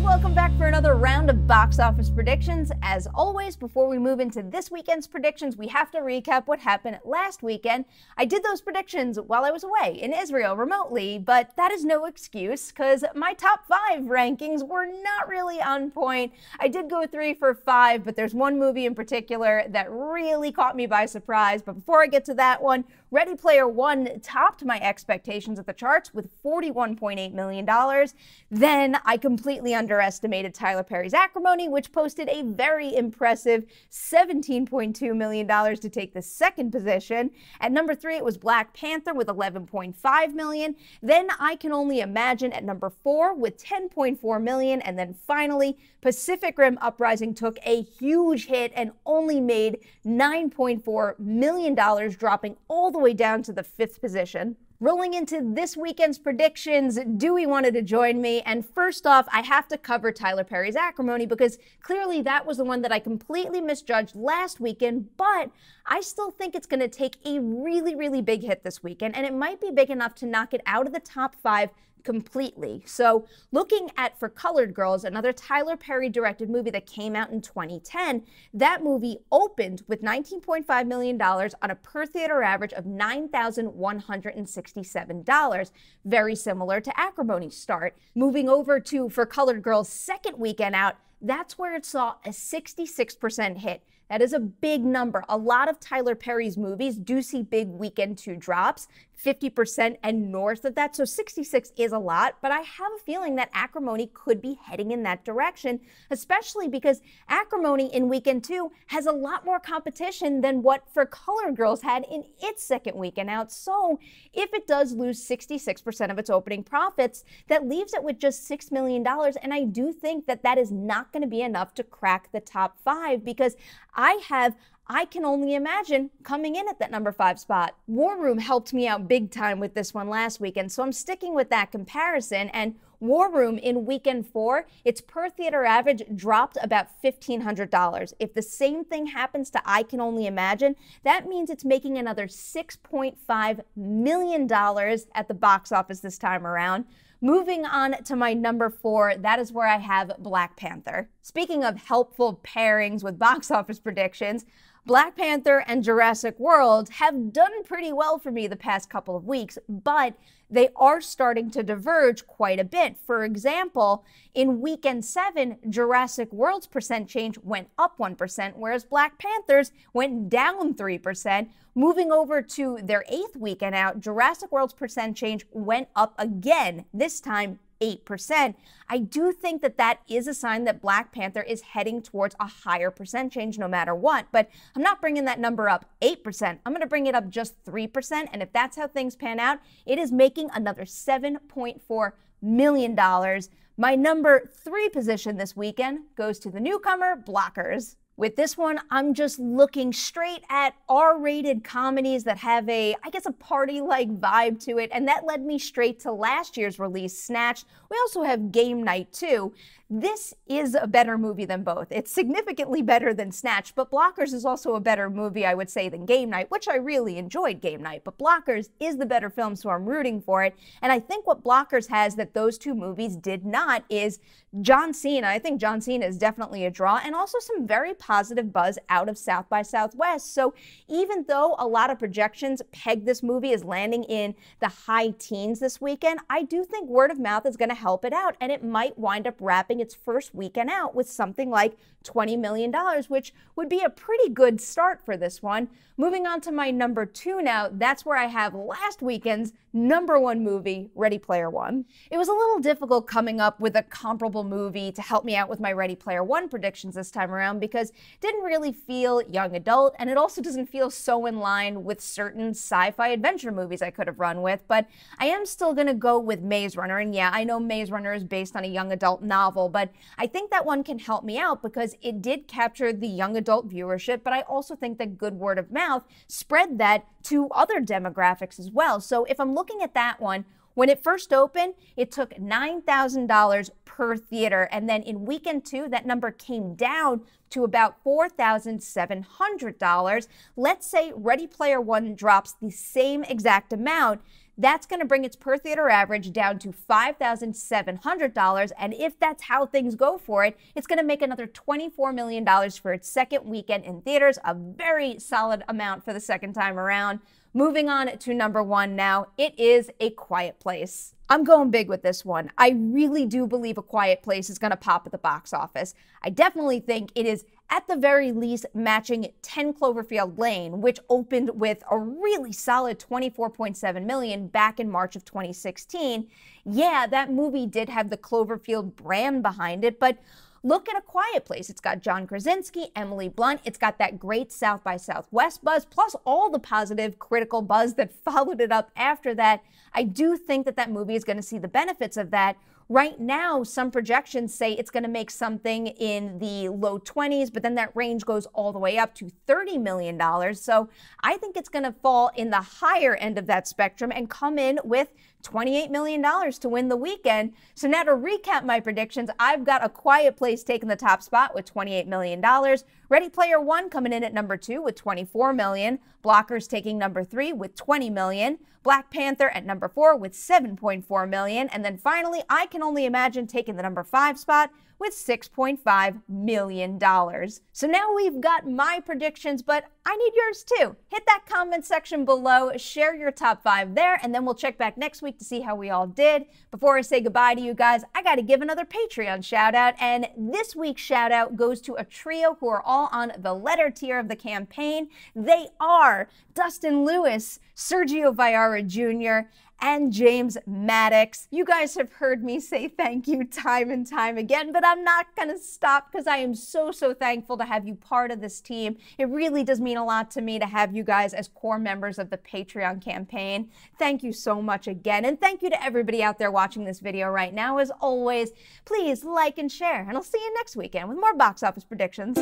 welcome back for another round of box office predictions. As always, before we move into this weekend's predictions, we have to recap what happened last weekend. I did those predictions while I was away in Israel remotely, but that is no excuse because my top 5 rankings were not really on point. I did go 3 for 5, but there's one movie in particular that really caught me by surprise. But before I get to that one, Ready Player One topped my expectations at the charts with $41.8 million. Then I completely underestimated Tyler Perry's Acrimony, which posted a very impressive $17.2 million to take the second position. At number 3, it was Black Panther with $11.5 million. Then I Can Only Imagine at number 4 with $10.4 million. And then finally, Pacific Rim Uprising took a huge hit and only made $9.4 million, dropping all the way down to the 5th position. Rolling into this weekend's predictions, Dewey wanted to join me, and first off, I have to cover Tyler Perry's Acrimony because clearly that was the one that I completely misjudged last weekend, but I still think it's going to take a really, really big hit this weekend, and it might be big enough to knock it out of the top 5 completely. So looking at For Colored Girls, another Tyler Perry directed movie that came out in 2010, that movie opened with $19.5 million on a per theater average of $9,167, very similar to Acrimony's start. Moving over to For Colored Girls' second weekend out, that's where it saw a 66% hit. That is a big number. A lot of Tyler Perry's movies do see big weekend 2 drops, 50% and north of that, so 66 is a lot, but I have a feeling that Acrimony could be heading in that direction, especially because Acrimony in weekend 2 has a lot more competition than what For Colored Girls had in its second weekend out. So if it does lose 66% of its opening profits, that leaves it with just $6 million, and I do think that that is not going to be enough to crack the top 5 because I Can Only Imagine coming in at that number 5 spot. War Room helped me out big time with this one last weekend, so I'm sticking with that comparison. And War Room in weekend 4, its per theater average dropped about $1,500. If the same thing happens to I Can Only Imagine, that means it's making another $6.5 million at the box office this time around. Moving on to my number 4, that is where I have Black Panther. Speaking of helpful pairings with box office predictions, Black Panther and Jurassic World have done pretty well for me the past couple of weeks, but they are starting to diverge quite a bit. For example, in weekend 7, Jurassic World's percent change went up 1%, whereas Black Panther's went down 3%. Moving over to their 8th weekend out, Jurassic World's percent change went up again, this time 8%. I do think that that is a sign that Black Panther is heading towards a higher percent change no matter what, but I'm not bringing that number up 8%. I'm going to bring it up just 3%, and if that's how things pan out, it is making another $7.4 million. My number 3 position this weekend goes to the newcomer, Blockers. With this one, I'm just looking straight at R-rated comedies that have a party-like vibe to it, and that led me straight to last year's release, Snatched. We also have Game Night, too. This is a better movie than both. It's significantly better than Snatched, but Blockers is also a better movie, I would say, than Game Night, which I really enjoyed Game Night, but Blockers is the better film, so I'm rooting for it. And I think what Blockers has that those 2 movies did not is John Cena. I think John Cena is definitely a draw, and also some very positive buzz out of South by Southwest. So even though a lot of projections peg this movie as landing in the high teens this weekend, I do think word of mouth is going to help it out, and it might wind up wrapping its first weekend out with something like $20 million, which would be a pretty good start for this one. Moving on to my number 2 now, that's where I have last weekend's number 1 movie, Ready Player One. It was a little difficult coming up with a comparable movie to help me out with my Ready Player One predictions this time around because it didn't really feel young adult, and it also doesn't feel so in line with certain sci-fi adventure movies I could have run with, but I am still going to go with Maze Runner, and yeah, I know Maze Runner is based on a young adult novel, but I think that one can help me out because it did capture the young adult viewership, but I also think that good word of mouth spread that to other demographics as well. So if I'm looking at that one, when it first opened, it took $9,000 per theater, and then in weekend 2, that number came down to about $4,700. Let's say Ready Player One drops the same exact amount. That's going to bring its per theater average down to $5,700. And if that's how things go for it, it's going to make another $24 million for its second weekend in theaters, a very solid amount for the second time around. Moving on to number 1 now, it is A Quiet Place. I'm going big with this one. I really do believe A Quiet Place is going to pop at the box office. I definitely think it is at the very least matching 10 Cloverfield Lane, which opened with a really solid $24.7 million back in March of 2016. Yeah, that movie did have the Cloverfield brand behind it, but look at A Quiet Place. It's got John Krasinski, Emily Blunt. It's got that great South by Southwest buzz, plus all the positive critical buzz that followed it up after that. I do think that that movie is going to see the benefits of that. Right now, some projections say it's going to make something in the low 20s, but then that range goes all the way up to $30 million. So I think it's going to fall in the higher end of that spectrum and come in with $28 million to win the weekend. So now to recap my predictions, I've got A Quiet Place taking the top spot with $28 million. Ready Player One coming in at number 2 with $24 million. Blockers taking number 3 with $20 million. Black Panther at number 4 with $7.4 million. And then finally, I Can Only Imagine taking the number 5 spot with $6.5 million. So now we've got my predictions, but I need yours too. Hit that comment section below, share your top 5 there, and then we'll check back next week to see how we all did. Before I say goodbye to you guys, I got to give another Patreon shout out, and this week's shout out goes to a trio who are all on the letter tier of the campaign. They are Dustin Lewis, Sergio Villara Jr., and James Maddox. You guys have heard me say thank you time and time again, but I'm not gonna stop because I am so thankful to have you part of this team. It really does mean a lot to me to have you guys as core members of the Patreon campaign. Thank you so much again, and thank you to everybody out there watching this video right now. As always, please like and share, and I'll see you next weekend with more box office predictions.